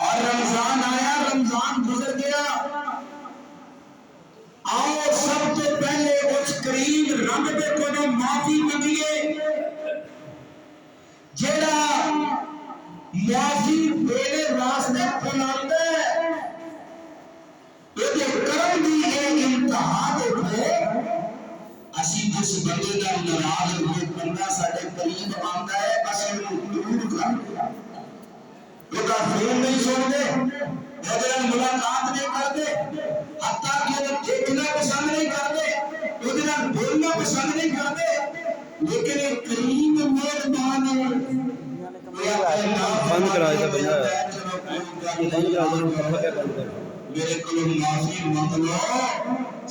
اور رمضان آیا، رمضان گزر گیا، آؤ سب تو پہلے اس کریم رب دے کولوں معافی منگیے جیڑا معافی دینے واسطے بلاندا ہے۔ یہ کرم دی یہ انتہا دیکھو، اسی جس بندے دا ناراض ہوئے بندہ ساڈے قریب آندا ہے، اسی نوں دور کر وہ فون نہیں سنتے، وہ ملاقات نہیں کرتے، حتیٰ کہ وہ دیکھنا پسند نہیں کرتے، وہ بولنا پسند نہیں کرتے، لیکن ایک کریم مہربان بند کرا دیا بندہ میرے کو معافی منگ لو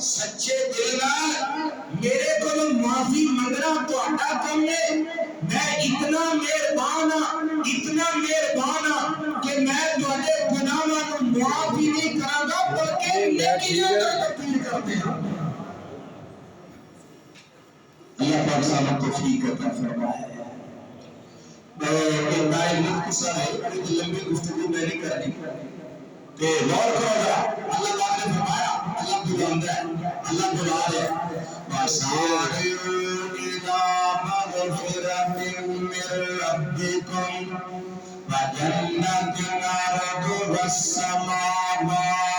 سچے دل نال، میرے کو معافی منگنا تہاڈا کم ہے۔ میں اتنا مہربان ہاں، اتنا مہربان ہاں کہ میں تہاڈے گناہاں نوں معاف ہی نہیں کراں گا بلکہ نیکیاں دا تبدیل کر دیاں۔ اللہ پاک سانوں توفیق عطا فرمائے۔ ایک مختصر ہے، کوئی لمبی گفتگو میں نہیں کرنی، کہ غور کرو ذرا۔ اللہ پاک نے فرمایا، اللہ بلاندا ہے، اللہ بلا رہا ہے، وَسَارِعُوا إِلَىٰ مَغْفِرَةٍ مِّن رَّبِّكُمْ وَجَنَّةٍ عَرْضُهَا السَّمَاوَاتُ